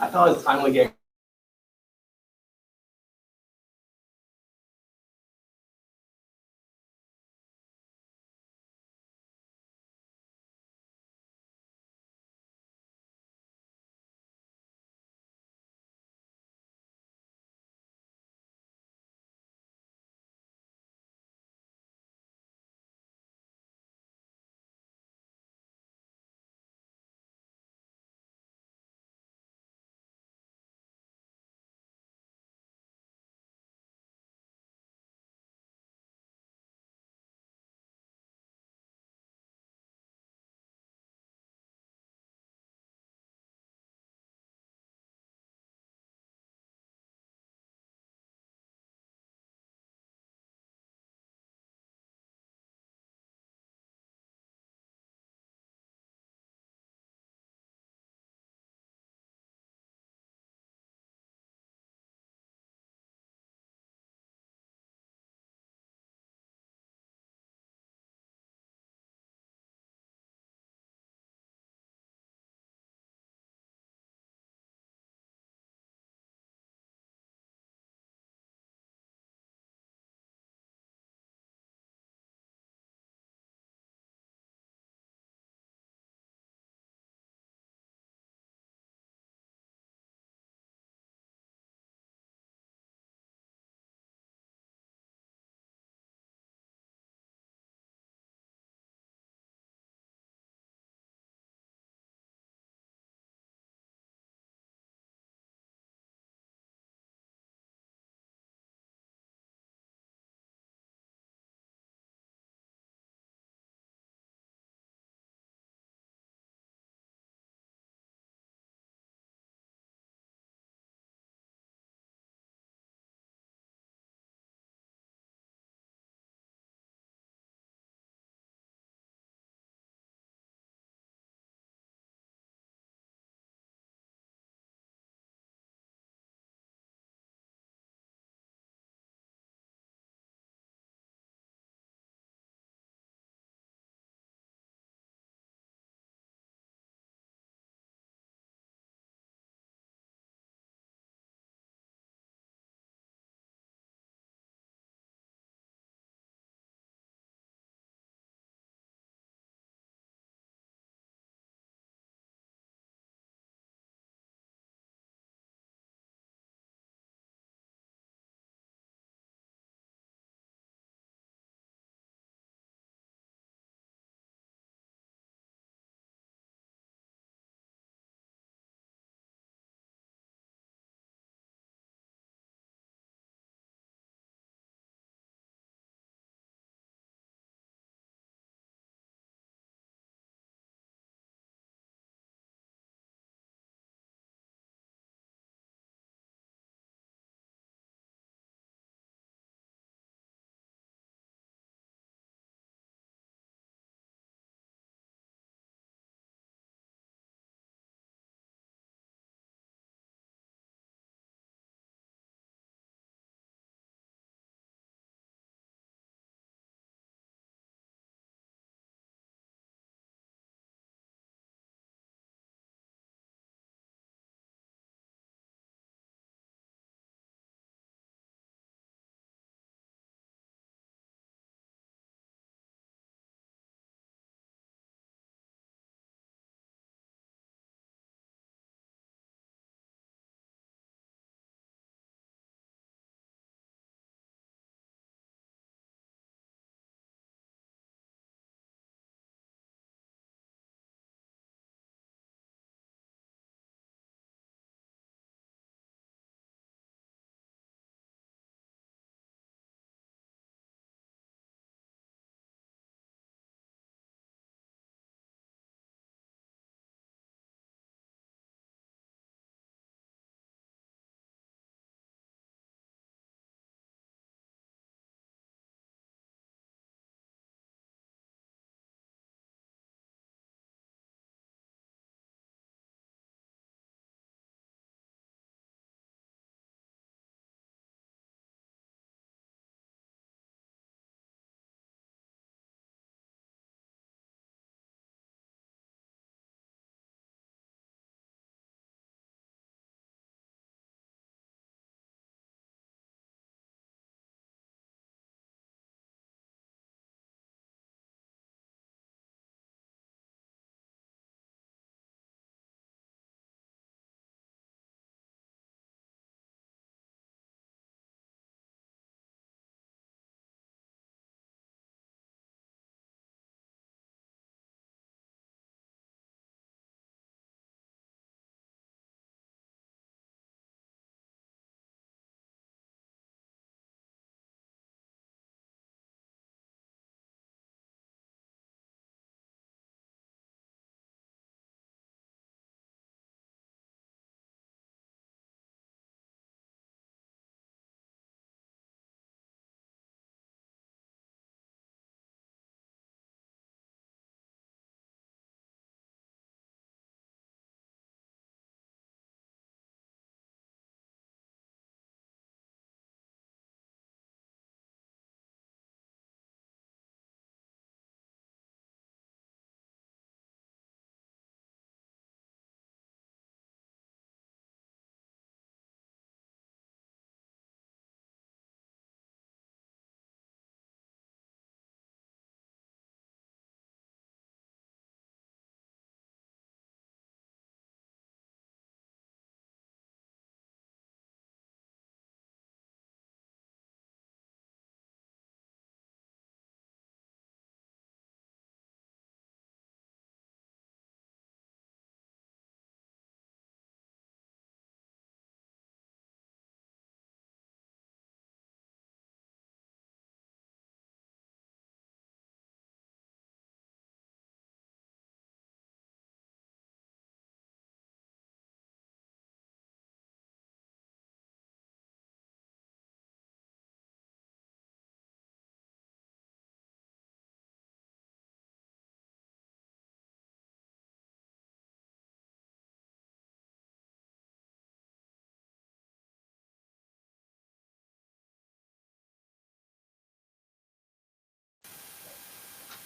I thought it was finally getting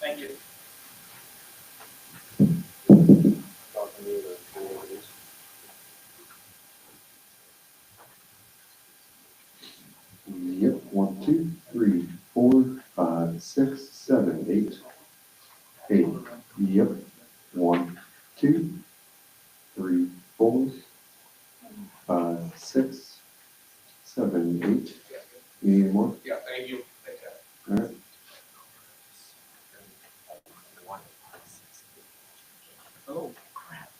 Thank you. Yep, 1, 2, 3, 4, 5, 6, 7, 8. 8. Yep. 1, 2, 3, 4, 5, 6, 7, 8. You need any more? Yeah, thank you. Thank you. All right. Oh, crap.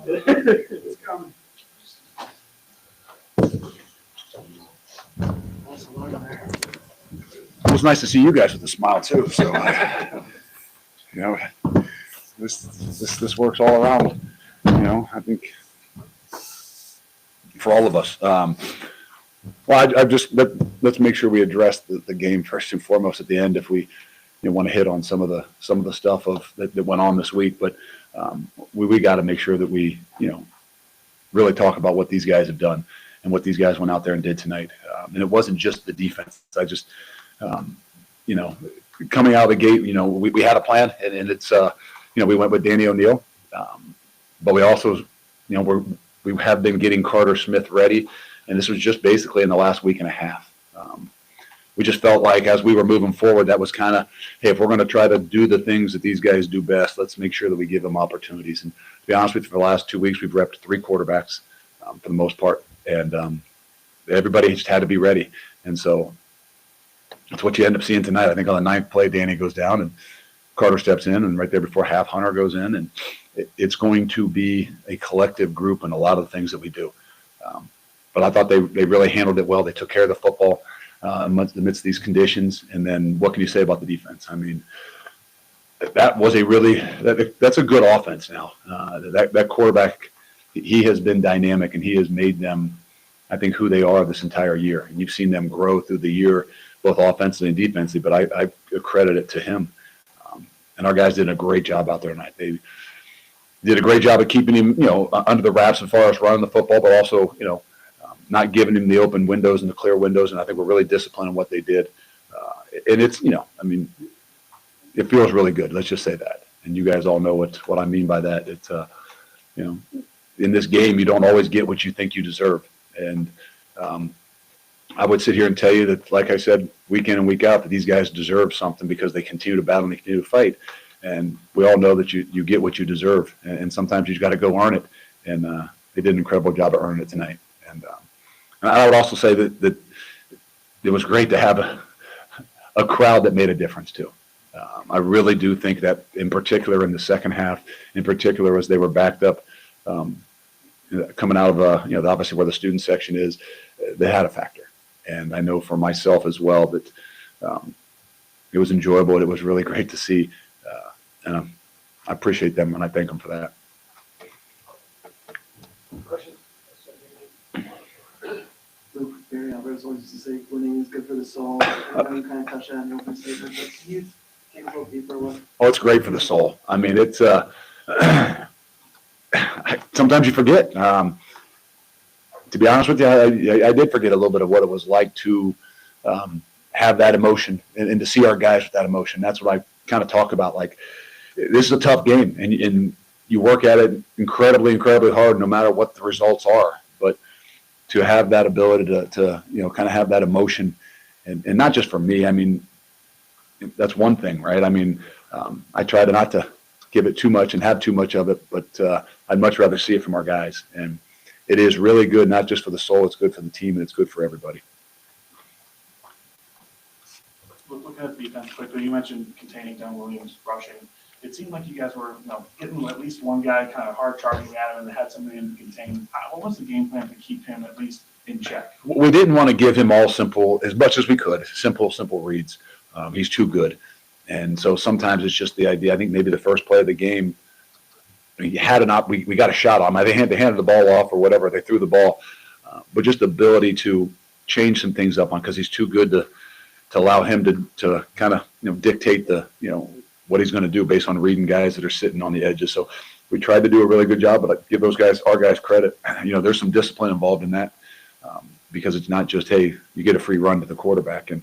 It's coming. It was nice to see you guys with a smile too. So, you know, this works all around. You know, I think for all of us. Well, I just let's make sure we address the game first and foremost at the end if we want to hit on some of the stuff that went on this week. But we got to make sure that we really talk about what these guys have done and what these guys went out there and did tonight. And it wasn't just the defense. I just coming out of the gate, we had a plan, and it's we went with Danny O'Neill, but we also we have been getting Carter Smith ready, and this was just basically in the last week and a half. We just felt like as we were moving forward, that was kind of, hey, if we're going to try to do the things that these guys do best, let's make sure that we give them opportunities. And to be honest with you, for the last 2 weeks, we've repped 3 quarterbacks for the most part, and everybody just had to be ready. And so that's what you end up seeing tonight. I think on the 9th play, Danny goes down and Carter steps in, and right there before half, Hunter goes in, and it's going to be a collective group in a lot of the things that we do. But I thought they really handled it well. They took care of the football amidst these conditions. And then what can you say about the defense? I mean, that was that's a good offense now. That quarterback, he has been dynamic, and he has made them, I think, who they are this entire year. And you've seen them grow through the year, both offensively and defensively, but I credit it to him. And our guys did a great job out there tonight. They did a great job of keeping him, under the wraps as far as running the football, but also, not giving him the open windows and the clear windows. And I think we're really disciplined in what they did. And it's, it feels really good. Let's just say that. And you guys all know what I mean by that. It's, in this game, you don't always get what you think you deserve. And I would sit here and tell you that, like I said, week in and week out, that these guys deserve something because they continue to battle and they continue to fight. And we all know that you get what you deserve. And sometimes you just got to go earn it. And they did an incredible job of earning it tonight. And I would also say that it was great to have a crowd that made a difference too. I really do think that, in particular in the second half, in particular as they were backed up, coming out of obviously where the student section is, they had a factor. And I know for myself as well that it was enjoyable. It was really great to see, and I appreciate them and I thank them for that. Question? Luke Fickell always used to say winning is good for the soul. I know you kind of touched on in your open statement, but can you take a little deeper with? Oh, it's great for the soul. I mean, it's sometimes you forget. To be honest with you, I did forget a little bit of what it was like to have that emotion and to see our guys with that emotion. That's what I kind of talk about. Like, this is a tough game, and you work at it incredibly, incredibly hard, no matter what the results are. But to have that ability to kind of have that emotion, and not just for me. I mean, that's one thing, right? I mean, I try to not to give it too much and have too much of it, but I'd much rather see it from our guys. And it is really good, not just for the soul, it's good for the team, and it's good for everybody. Looking at the defense quickly, you mentioned containing Don Williams, rushing. It seemed like you guys were getting at least one guy kind of hard charging at him and had somebody in to contain. What was the game plan to keep him at least in check? We didn't want to give him all simple, as much as we could, simple reads. He's too good. And so sometimes it's just the idea. I think maybe the first play of the game, we got a shot on him. They handed the ball off or whatever. They threw the ball. but just the ability to change some things up on, because he's too good to allow him to kind of, dictate what he's going to do based on reading guys that are sitting on the edges. So we tried to do a really good job, but I give our guys credit. There's some discipline involved in that, because it's not just, hey, you get a free run to the quarterback. And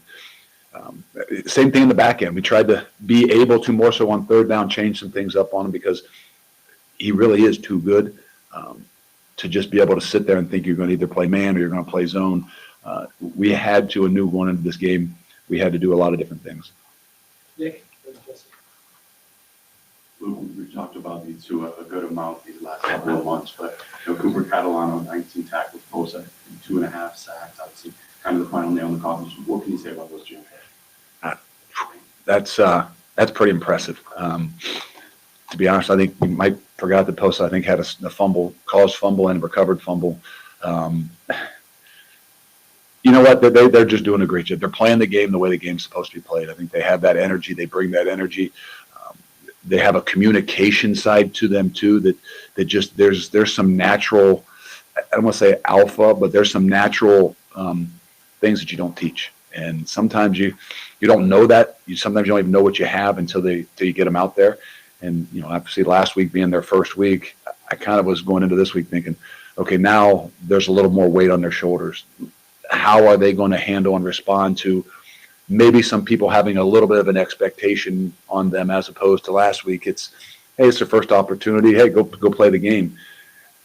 same thing in the back end. We tried to be able to more so on third down change some things up on him, because he really is too good to just be able to sit there and think you're going to either play man or you're going to play zone. We had to, and knew going into this game, we had to do a lot of different things. Nick? Luke, we've talked about these two a good amount these last couple of months, but Cooper Catalano, 19 tackles, Bosa, 2.5 sacks, obviously kind of the final nail in the coffin. What can you say about those two? That's pretty impressive. To be honest, I think we might forgot that Bosa, I think, had a fumble, caused fumble and recovered fumble. You know what? They're just doing a great job. They're playing the game the way the game's supposed to be played. I think they have that energy. They bring that energy. They have a communication side to them too. That just there's some natural. I don't want to say alpha, but there's some natural things that you don't teach. And sometimes you don't know that. Sometimes you don't even know what you have until you get them out there. And obviously last week being their first week, I kind of was going into this week thinking, okay, now there's a little more weight on their shoulders. How are they going to handle and respond to maybe some people having a little bit of an expectation on them, as opposed to last week? It's, hey, it's their first opportunity. Hey, go play the game.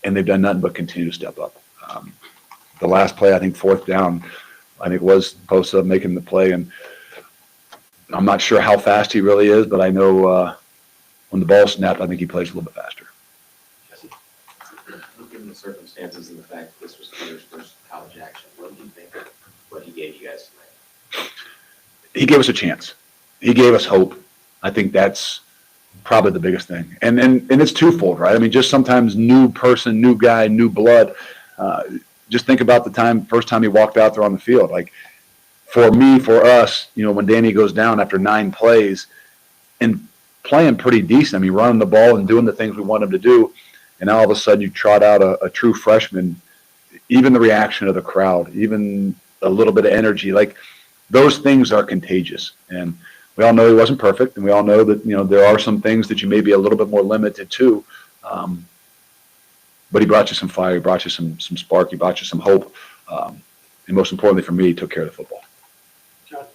And they've done nothing but continue to step up. The last play, I think fourth down, I think was Bosa making the play. And I'm not sure how fast he really is, but I know when the ball snapped, I think he plays a little bit faster. Given the circumstances and the fact that this was Taylor's first college action, what do you think of what he gave you guys tonight? He gave us a chance. He gave us hope. I think that's probably the biggest thing. And it's twofold, right? I mean, just sometimes new person, new guy, new blood. Just think about the first time he walked out there on the field. Like, for me, for us, when Danny goes down after 9 plays and playing pretty decent, I mean, running the ball and doing the things we want him to do, and now all of a sudden you trot out a true freshman, even the reaction of the crowd, even a little bit of energy, like those things are contagious. And we all know he wasn't perfect, and we all know that, there are some things that you may be a little bit more limited to. But he brought you some fire, he brought you some spark, he brought you some hope. And most importantly for me, he took care of the football. John?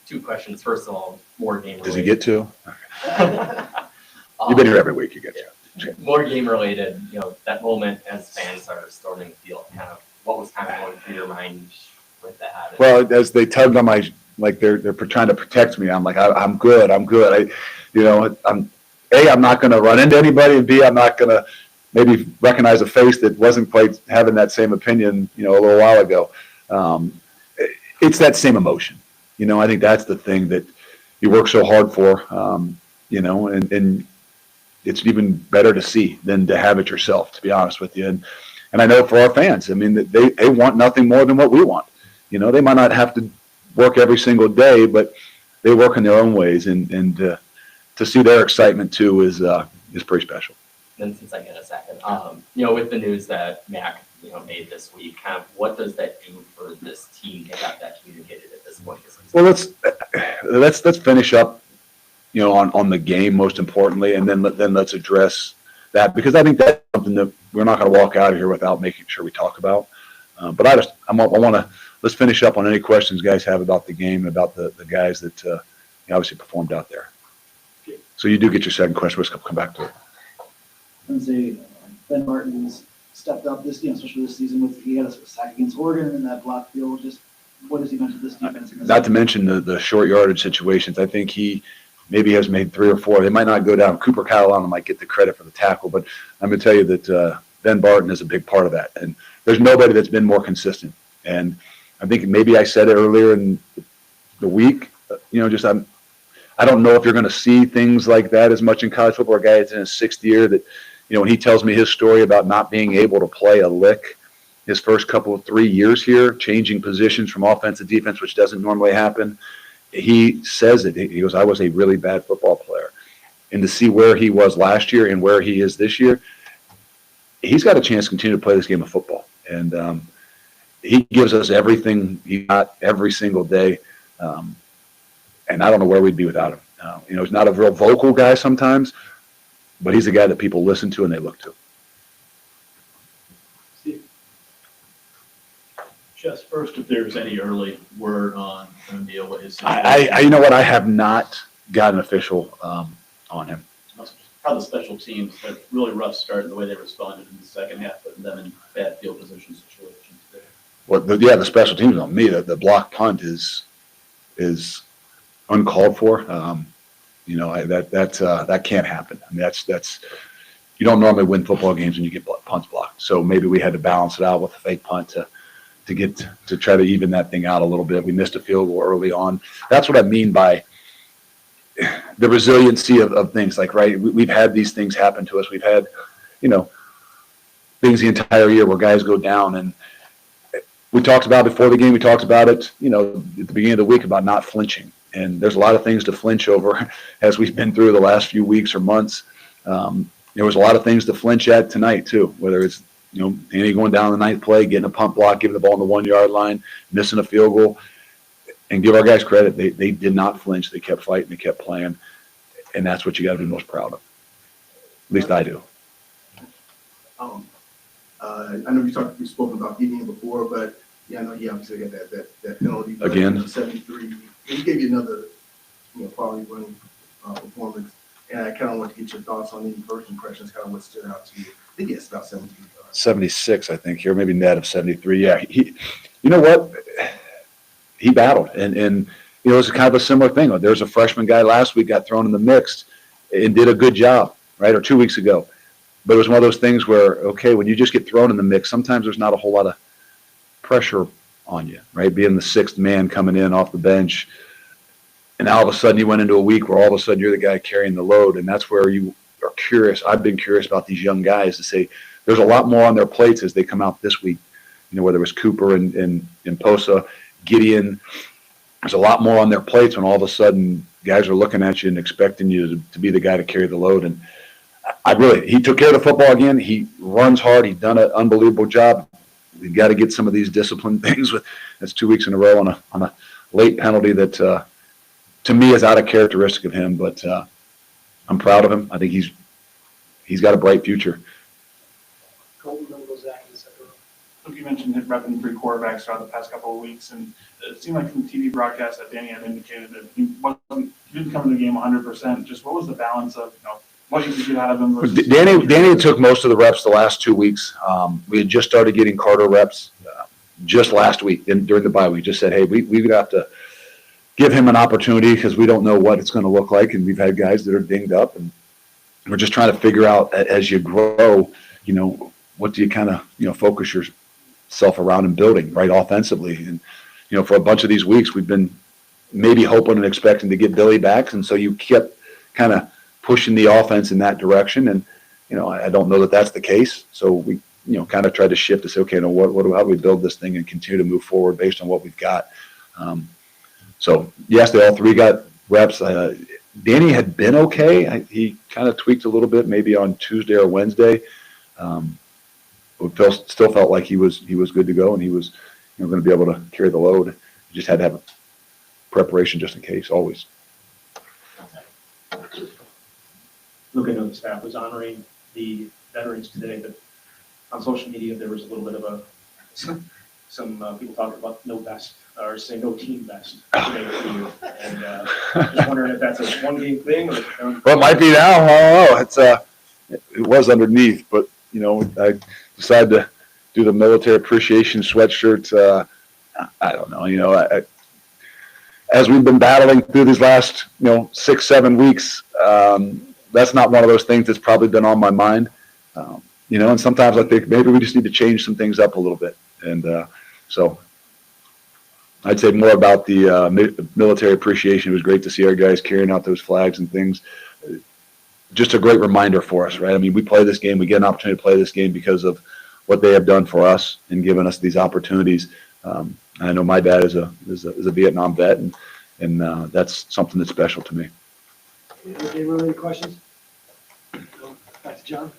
2 questions. First of all, more game related. Does he get to? You've been here every week, you get to. More game related, that moment as fans started storming the field, kind of what was kind of going through your mind with that? Well, as they tugged on my, like they're trying to protect me, I'm like, I'm good. I'm not going to run into anybody, and B, I'm not going to maybe recognize a face that wasn't quite having that same opinion, a little while ago. It's that same emotion. I think that's the thing that you work so hard for, and it's even better to see than to have it yourself, to be honest with you. And I know for our fans, I mean, they want nothing more than what we want. They might not have to work every single day, but they work in their own ways, and to see their excitement too is pretty special. Then, since I get a second, with the news that Mac, made this week, kind of what does that do for this team to have that communicated at this point? Well, let's finish up, on the game most importantly, and then let's address that, because I think that's something that we're not going to walk out of here without making sure we talk about. But I want to let's finish up on any questions guys have about the game, about the guys that obviously performed out there. So you do get your second question. Let's come back to it. I would say Ben Martin's stepped up this, especially this season he had a sack against Oregon in that block field. Just what has he meant to this defense? Not to mention the short yardage situations. I think he maybe has made 3 or 4. They might not go down. Cooper Catalano might get the credit for the tackle, but I'm going to tell you that Ben Barton is a big part of that. And there's nobody that's been more consistent. And I think maybe I said it earlier in the week, I don't know if you're going to see things like that as much in college football. A guy that's in his 6th year that, when he tells me his story about not being able to play a lick his first 3 years here, changing positions from offense to defense, which doesn't normally happen. He says it. He goes, I was a really bad football player. And to see where he was last year and where he is this year, he's got a chance to continue to play this game of football. And he gives us everything he got every single day. And I don't know where we'd be without him. He's not a real vocal guy sometimes, but he's a guy that people listen to and they look to. Steve. Just first, if there's any early word on O'Neal, what his You know what? I have not got an official on him. how the special teams had really rough start in the way they responded in the second half, putting them in bad field position situations there. Well, the special teams on me. The block punt is uncalled for. That can't happen. I mean, that's you don't normally win football games when you get punts blocked. So maybe we had to balance it out with a fake punt to try to even that thing out a little bit. We missed a field goal early on. That's what I mean by the resiliency of things. Like, right, we've had these things happen to us. We've had, things the entire year where guys go down. And we talked about before the game, we talked about it, at the beginning of the week about not flinching. And there's a lot of things to flinch over as we've been through the last few weeks or months. There was a lot of things to flinch at tonight too, whether it's, Danny going down the ninth play, getting a punt block, giving the ball on the 1 yard line, missing a field goal. And give our guys credit. They did not flinch. They kept fighting. They kept playing. And that's what you got to be most proud of. At least I do. I know we've spoken about Gideon before, but I know he obviously got that penalty. Again? 73. He gave you another, quality running performance. And I kind of want to get your thoughts on any first impressions, kind of what stood out to you. I think it's about 73 yards. 76, I think, here, maybe net of 73. Yeah, you know what? He battled, and it was kind of a similar thing. There was a freshman guy last week got thrown in the mix and did a good job, right, or 2 weeks ago. But it was one of those things where, okay, when you just get thrown in the mix, sometimes there's not a whole lot of pressure on you, right? Being the sixth man coming in off the bench, and all of a sudden you went into a week where all of a sudden you're the guy carrying the load, and that's where you are curious. I've been curious about these young guys to say there's a lot more on their plates as they come out this week, whether it was Cooper and Posa, Gideon. There's a lot more on their plates when all of a sudden guys are looking at you and expecting you to be the guy to carry the load. And he took care of the football again. He runs hard. He's done an unbelievable job. We've got to get some of these discipline things. That's 2 weeks in a row on a late penalty that to me is out of characteristic of him. But I'm proud of him. I think he's got a bright future. Colton, then goes Zach in the second row. Look, you mentioned him repping 3 quarterbacks throughout the past couple of weeks, and it seemed like from the TV broadcast that Danny had indicated that he didn't come into the game 100%. Just what was the balance of, what you could get out of him versus Danny took most of the reps the last 2 weeks. We had just started getting Carter reps just last week during the bye week. Just said, hey, we would have to give him an opportunity because we don't know what it's going to look like, and we've had guys that are dinged up, and we're just trying to figure out as you grow, what do you kind of focus yourself around and building right offensively. And for a bunch of these weeks we've been maybe hoping and expecting to get Billy back, and so you kept kind of pushing the offense in that direction. And I don't know that that's the case, so we kind of tried to shift to say, okay, how do we build this thing and continue to move forward based on what we've got. So yes, they all 3 got reps. Danny had been okay. He kind of tweaked a little bit maybe on Tuesday or Wednesday. Still felt like he was good to go, and he was going to be able to carry the load. He just had to have preparation just in case, always. Luke, I know the staff was honoring the veterans today, but on social media there was a little bit of some people talking about no best, or say no team best today for you. And just wondering if that's a 1-game thing or. Well, it might be now. I don't know. It was underneath, but I decided to do the military appreciation sweatshirt. I don't know. As we've been battling through these last 6-7 weeks, that's not one of those things that's probably been on my mind. And sometimes I think maybe we just need to change some things up a little bit. And so I'd say more about the military appreciation. It was great to see our guys carrying out those flags and things. Just a great reminder for us, right? I mean, we play this game. We get an opportunity to play this game because of what they have done for us and given us these opportunities. I know my dad is a Vietnam vet, and that's something that's special to me. Any related questions? No. Back to John.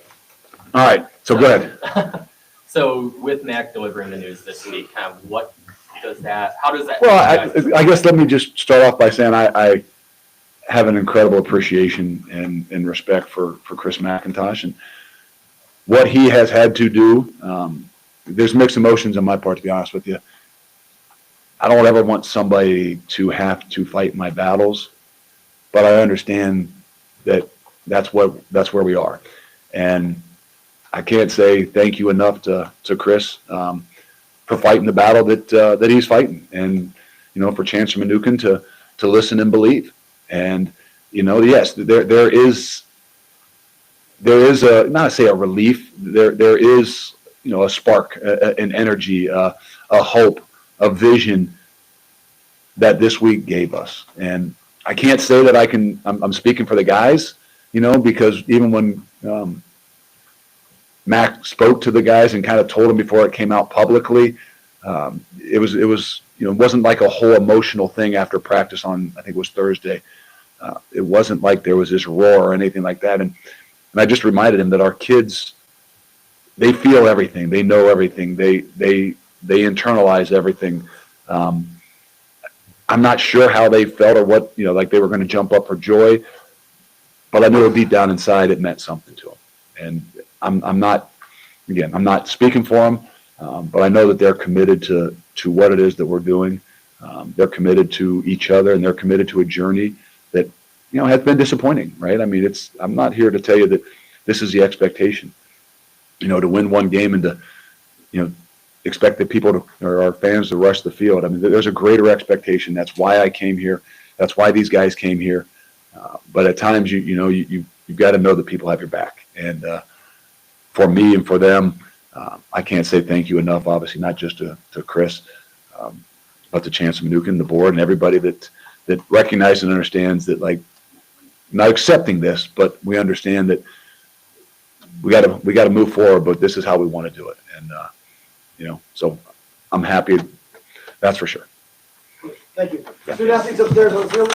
All right, so go ahead. So with Mac delivering the news this week, kind of what does that, how does that? Well, I guess let me just start off by saying I have an incredible appreciation and respect for Chris McIntosh and what he has had to do. There's mixed emotions on my part, to be honest with you. I don't ever want somebody to have to fight my battles, but I understand that that's where we are. And I can't say thank you enough to Chris for fighting the battle that he's fighting, and for Chancellor Mnuchin to listen and believe. And yes, there is a, not to say a relief, there is a spark, an energy, a hope, a vision that this week gave us. And I can't say that I'm speaking for the guys, because even when Mac spoke to the guys and kind of told them before it came out publicly, it wasn't like a whole emotional thing after practice on, I think it was Thursday. It wasn't like there was this roar or anything like that. And I just reminded him that our kids, they feel everything, they know everything, they internalize everything. I'm not sure how they felt or what, like they were going to jump up for joy, but I knew deep down inside it meant something to them. And I'm not speaking for them, but I know that they're committed to what it is that we're doing. They're committed to each other, and they're committed to a journey that, has been disappointing, right? I mean, I'm not here to tell you that this is the expectation, to win one game and to, expect the people or our fans to rush the field. I mean, there's a greater expectation. That's why I came here. That's why these guys came here. But at times, you've got to know that people have your back. And for me and for them, I can't say thank you enough, obviously, not just to Chris, but to Chancellor Mnuchin, the board, and everybody that recognizes and understands that, like, not accepting this, but we understand that we got to move forward, but this is how we want to do it. And, so I'm happy. That's for sure. Thank you. Student athletes upstairs, let's